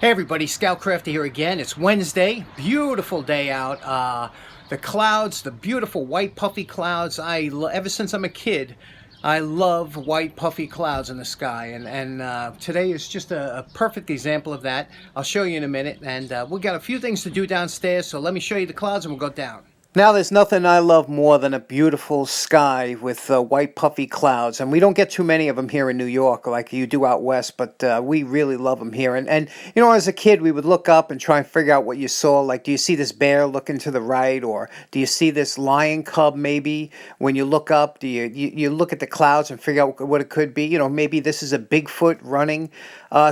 Hey everybody, Scoutcrafter here again. It's Wednesday, beautiful day out. The clouds, the beautiful white puffy clouds. Ever since I'm a kid, I love white puffy clouds in the sky, and today is just a perfect example of that. I'll show you in a minute, and we got a few things to do downstairs, so let me show you the clouds and we'll go down. Now, there's nothing I love more than a beautiful sky with white puffy clouds, and we don't get too many of them here in New York like you do out west, but we really love them here. And you know, as a kid, we would look up and try and figure out what you saw. Like, do you see this bear looking to the right, or do you see this lion cub maybe? When you look up, do you look at the clouds and figure out what it could be? You know, maybe this is a Bigfoot running.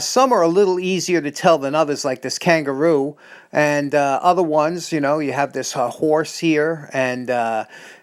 Some are a little easier to tell than others, like this kangaroo. And other ones, you know, you have this horse here, and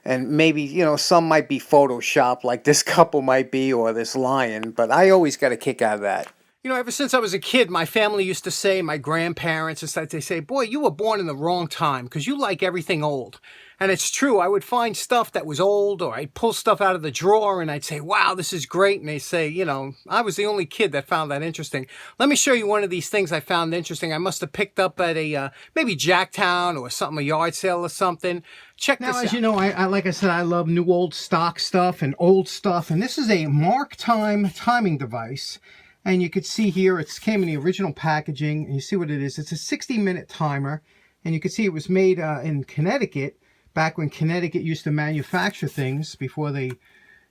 maybe, you know, some might be photoshopped, like this couple might be, or this lion. But I always got a kick out of that. You know, ever since I was a kid, my family used to say, my grandparents, they say, boy, you were born in the wrong time because you like everything old. And it's true. I would find stuff that was old, or I'd pull stuff out of the drawer and I'd say, wow, this is great. And they say, you know, I was the only kid that found that interesting. Let me show you one of these things I found interesting. I must have picked up at a maybe Jacktown or something, a yard sale or something. Check this out. Now, as you know, I like I said, I love new old stock stuff and old stuff. And this is a Mark Time timing device. And you can see here, it came in the original packaging. And you see what it is. It's a 60-minute timer. And you can see it was made in Connecticut, back when Connecticut used to manufacture things before they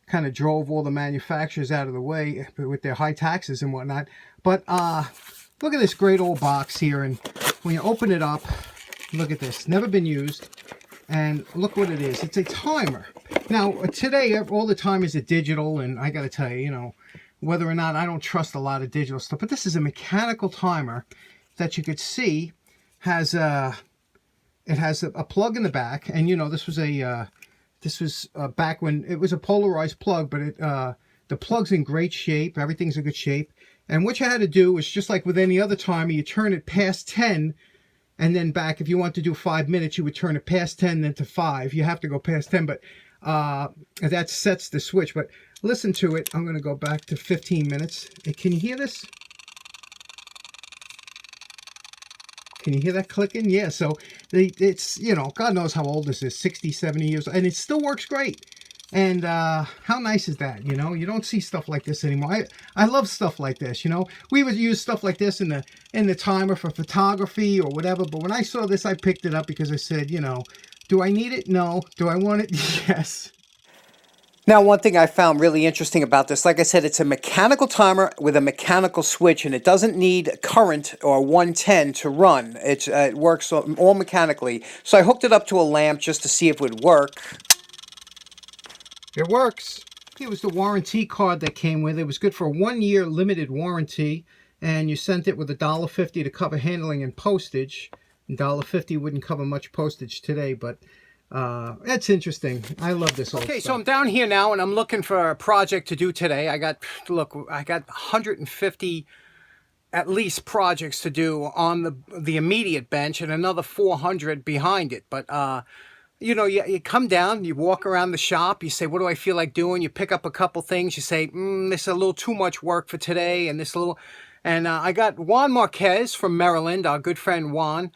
kind of drove all the manufacturers out of the way with their high taxes and whatnot. But look at this great old box here. And when you open it up, look at this. Never been used. And look what it is. It's a timer. Now, today, all the timers are digital. And I got to tell you, you know, whether or not I don't trust a lot of digital stuff. But this is a mechanical timer that you could see has it has a plug in the back, and you know, this was back when it was a polarized plug, but the plug's in great shape, everything's in good shape. And what you had to do is, just like with any other timer, you turn it past 10 and then back. If you want to do 5 minutes, you would turn it past 10 then to 5. You have to go past 10, but that sets the switch. But listen to it. I'm going to go back to 15 minutes. Can you hear this? Can you hear that clicking? Yeah, so it's, you know, God knows how old this is, 60, 70 years, and it still works great. And how nice is that, you know? You don't see stuff like this anymore. I love stuff like this, you know? We would use stuff like this in the timer for photography or whatever, but when I saw this, I picked it up because I said, you know, do I need it? No. Do I want it? Yes. Now, one thing I found really interesting about this, like I said, it's a mechanical timer with a mechanical switch, and it doesn't need current or 110 to run. It works all mechanically. So I hooked it up to a lamp just to see if it would work. It works. It was the warranty card that came with it. It was good for a 1-year limited warranty, and you sent it with $1.50 to cover handling and postage. $1.50 wouldn't cover much postage today, but that's interesting. I love this old stuff. So I'm down here now, and I'm looking for a project to do today. I got 150 at least projects to do on the immediate bench, and another 400 behind it. But you know, you come down, you walk around the shop, you say, what do I feel like doing? You pick up a couple things, you say, this is a little too much work for today, and this little, and I got Juan Marquez from Maryland, our good friend Juan.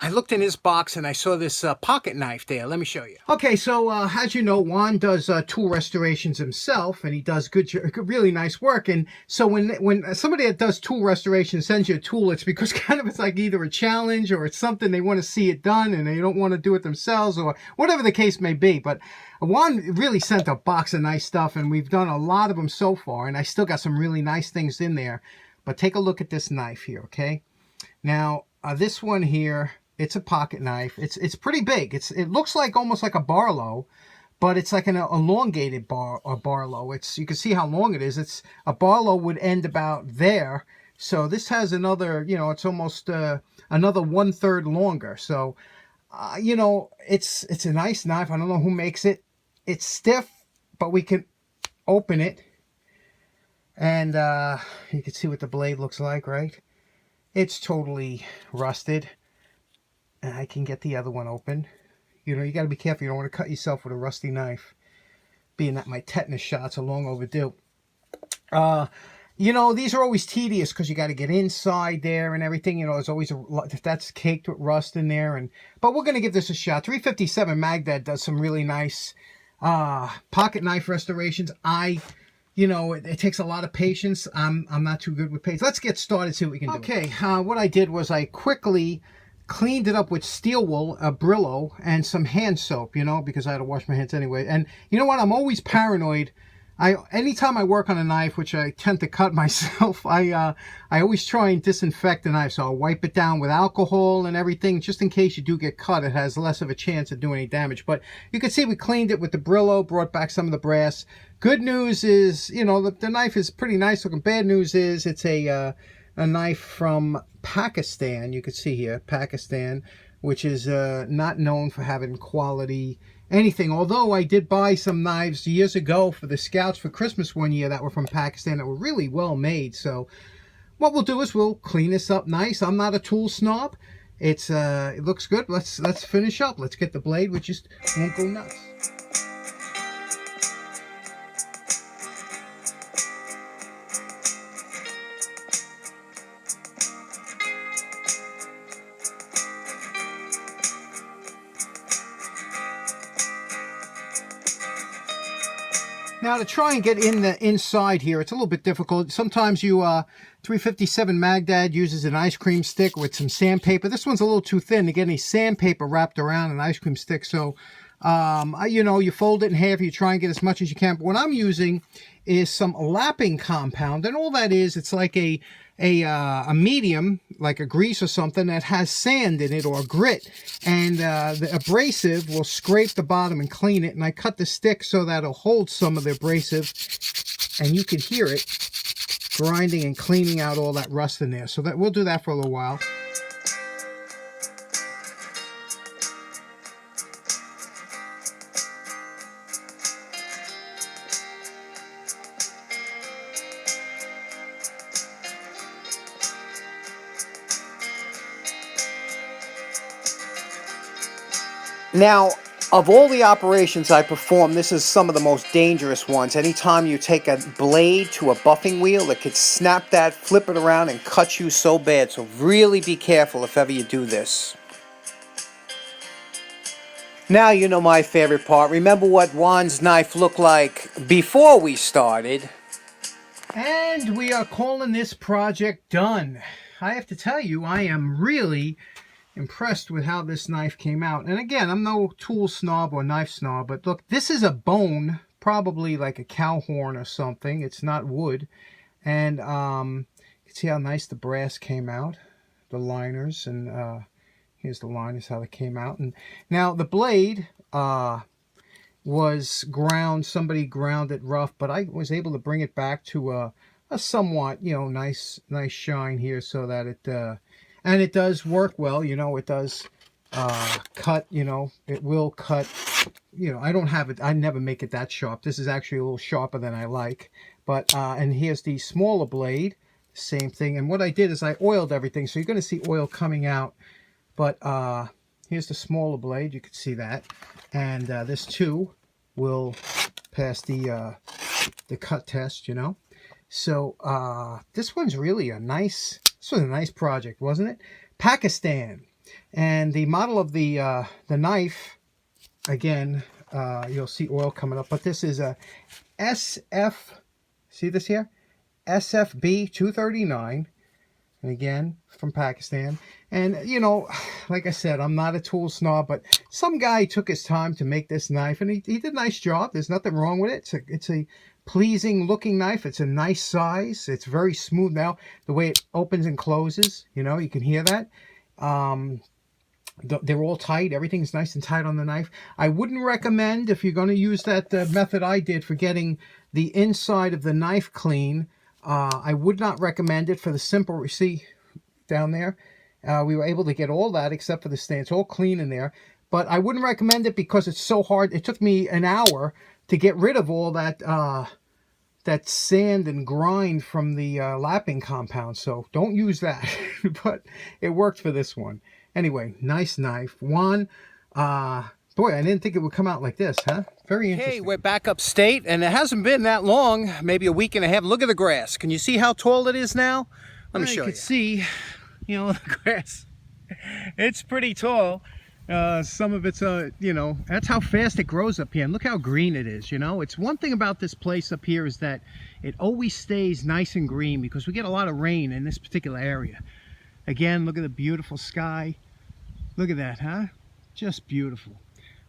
I looked in his box and I saw this pocket knife there. Let me show you. Okay, so as you know, Juan does tool restorations himself, and he does really nice work. And so when somebody that does tool restoration sends you a tool, it's because it's like either a challenge or it's something they want to see it done and they don't want to do it themselves, or whatever the case may be. But Juan really sent a box of nice stuff, and we've done a lot of them so far, and I still got some really nice things in there. But take a look at this knife here, okay? Now, this one here, it's a pocket knife. It's pretty big. It looks like almost like a Barlow, but it's like an elongated Barlow. You can see how long it is. It's a Barlow would end about there. So this has another, you know, it's almost another 1/3 longer. So you know, it's a nice knife. I don't know who makes it. It's stiff, but we can open it, and you can see what the blade looks like, right? It's totally rusted. And I can get the other one open. You know, you got to be careful. You don't want to cut yourself with a rusty knife. Being that my tetanus shots are long overdue. You know, these are always tedious because you got to get inside there and everything. You know, there's always that's caked with rust in there. But we're going to give this a shot. 357 Magdad does some really nice pocket knife restorations. You know, it takes a lot of patience. I'm not too good with patience. Let's get started, see what we can do. Okay, what I did was I quickly cleaned it up with steel wool, a Brillo, and some hand soap, you know, because I had to wash my hands anyway. And you know what? I'm always paranoid. Anytime I work on a knife, which I tend to cut myself, I always try and disinfect the knife. So I'll wipe it down with alcohol and everything, just in case you do get cut. It has less of a chance of doing any damage. But you can see we cleaned it with the Brillo, brought back some of the brass. Good news is, you know, the knife is pretty nice looking. Bad news is it's a knife from Pakistan. You can see here, Pakistan, which is not known for having quality anything. Although I did buy some knives years ago for the Scouts for Christmas one year that were from Pakistan that were really well made. So what we'll do is we'll clean this up nice. I'm not a tool snob. It looks good. Let's finish up. Let's get the blade, which just won't go nuts. Now to try and get in the inside here, it's a little bit difficult. Sometimes you 357 Magdad uses an ice cream stick with some sandpaper. This one's a little too thin to get any sandpaper wrapped around an ice cream stick. So, you know, you fold it in half, you try and get as much as you can. But what I'm using is some lapping compound. And all that is, it's like a medium, like a grease or something, that has sand in it or grit, and the abrasive will scrape the bottom and clean it. And I cut the stick so that it'll hold some of the abrasive, and you can hear it grinding and cleaning out all that rust in there. So that we'll do that for a little while. Now, of all the operations I perform, this is some of the most dangerous ones. Anytime you take a blade to a buffing wheel, it could snap that, flip it around, and cut you so bad. So really be careful if ever you do this. Now you know my favorite part. Remember what Juan's knife looked like before we started. And we are calling this project done. I have to tell you, I am really impressed with how this knife came out. And again, I'm no tool snob or knife snob, but look, this is a bone, probably like a cow horn or something. It's not wood. And you can see how nice the brass came out, the liners, and here's the liners, how they came out. And now the blade was ground, somebody ground it rough, but I was able to bring it back to a somewhat, you know, nice shine here, so that it and it does work well. You know, it does cut, you know, it will cut. You know, I don't have it, I never make it that sharp. This is actually a little sharper than I like. But, and here's the smaller blade, same thing. And what I did is I oiled everything. So you're going to see oil coming out. But here's the smaller blade, you can see that. And this too will pass the cut test, you know. So this one's really a nice, this was a nice project, wasn't it? Pakistan. And the model of the knife, again, you'll see oil coming up, but this is a SF, see this here? SFB 239, and again, from Pakistan. And, you know, like I said, I'm not a tool snob, but some guy took his time to make this knife, and he did a nice job. There's nothing wrong with it. It's a pleasing looking knife. It's a nice size. It's very smooth now. The way it opens and closes, you know, you can hear that. They're all tight. Everything's nice and tight on the knife. I wouldn't recommend, if you're going to use that method I did for getting the inside of the knife clean, I would not recommend it for the simple, you see down there, we were able to get all that except for the stain. It's all clean in there. But I wouldn't recommend it because it's so hard. It took me an hour to get rid of all that that sand and grind from the lapping compound. So don't use that. But it worked for this one. Anyway, nice knife. Juan, boy, I didn't think it would come out like this, huh? Very interesting. Hey, we're back upstate, and it hasn't been that long, maybe a week and a half. Look at the grass. Can you see how tall it is now? Let me show you. You can see, you know, the grass. It's pretty tall. Some of it's, you know, that's how fast it grows up here. And look how green it is, you know. It's one thing about this place up here is that it always stays nice and green because we get a lot of rain in this particular area. Again, look at the beautiful sky. Look at that, huh? Just beautiful.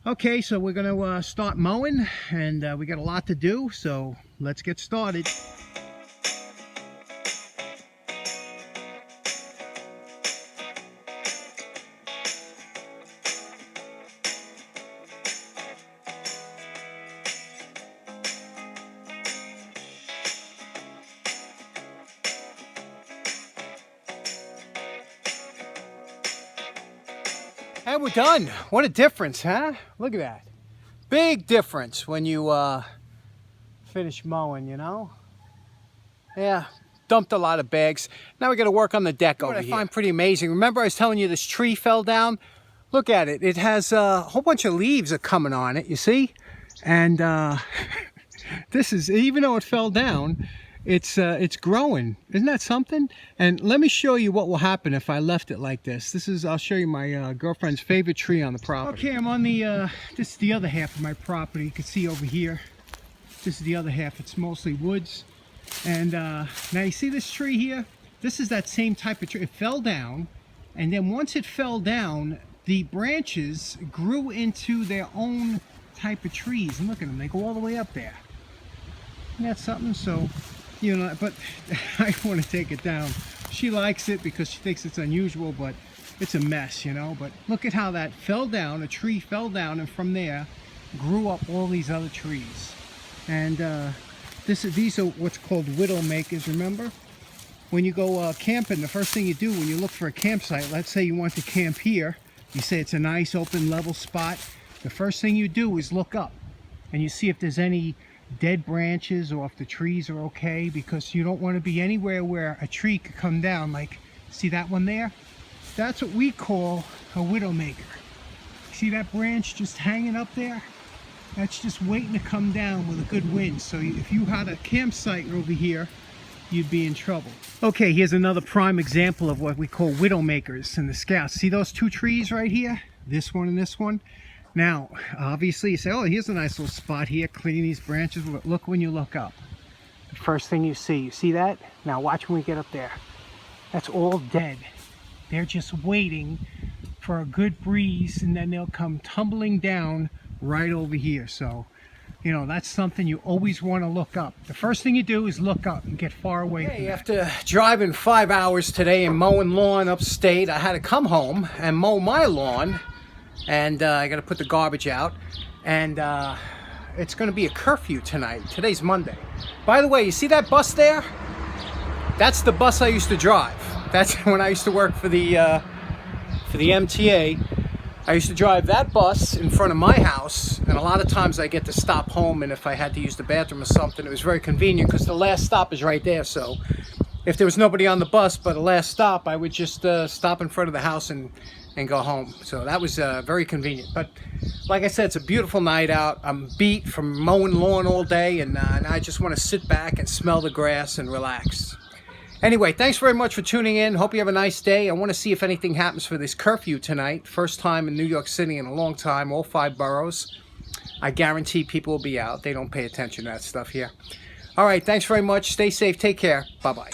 Okay, so we're going to start mowing, and we got a lot to do, so let's get started. And we're done. What a difference, huh? Look at that. Big difference when you finish mowing, you know? Yeah, dumped a lot of bags. Now we got to work on the deck over here. What I find pretty amazing. Remember I was telling you this tree fell down? Look at it. It has a whole bunch of leaves are coming on it, you see? And this is, even though it fell down, it's growing. Isn't that something? And let me show you what will happen if I left it like this. This is, I'll show you my girlfriend's favorite tree on the property. Okay, I'm on the, this is the other half of my property. You can see over here. This is the other half. It's mostly woods. And now you see this tree here? This is that same type of tree. It fell down. And then once it fell down, the branches grew into their own type of trees. And look at them. They go all the way up there. Isn't that something? So, you know, but I want to take it down. She likes it because she thinks it's unusual, but it's a mess, you know. But look at how that fell down. A tree fell down, and from there grew up all these other trees. And these are what's called widow makers. Remember, when you go camping, the first thing you do when you look for a campsite, let's say you want to camp here, you say it's a nice open level spot. The first thing you do is look up, and you see if there's any dead branches or if the trees are okay, because you don't want to be anywhere where a tree could come down. Like, see that one there? That's what we call a widowmaker. See that branch just hanging up there? That's just waiting to come down with a good wind. So if you had a campsite over here, you'd be in trouble. Okay, here's another prime example of what we call widowmakers in the Scouts. See those two trees right here? This one and this one? Now, obviously you say, oh, here's a nice little spot here, clean these branches. But look when you look up. The first thing you see that? Now watch when we get up there. That's all dead. They're just waiting for a good breeze, and then they'll come tumbling down right over here. So, you know, that's something you always want to look up. The first thing you do is look up and get far away from that. After driving 5 hours today and mowing lawn upstate, I had to come home and mow my lawn. And I got to put the garbage out, and it's going to be a curfew tonight. Today's Monday. By the way, you see that bus there? That's the bus I used to drive. That's when I used to work for the MTA. I used to drive that bus in front of my house, and a lot of times I get to stop home, and if I had to use the bathroom or something, it was very convenient because the last stop is right there. So if there was nobody on the bus but a last stop, I would just stop in front of the house and go home. So that was very convenient. But like I said, it's a beautiful night out. I'm beat from mowing lawn all day, and I just want to sit back and smell the grass and relax. Anyway, thanks very much for tuning in. Hope you have a nice day. I want to see if anything happens for this curfew tonight. First time in New York City in a long time, all 5 boroughs. I guarantee people will be out. They don't pay attention to that stuff here. All right, thanks very much. Stay safe. Take care. Bye-bye.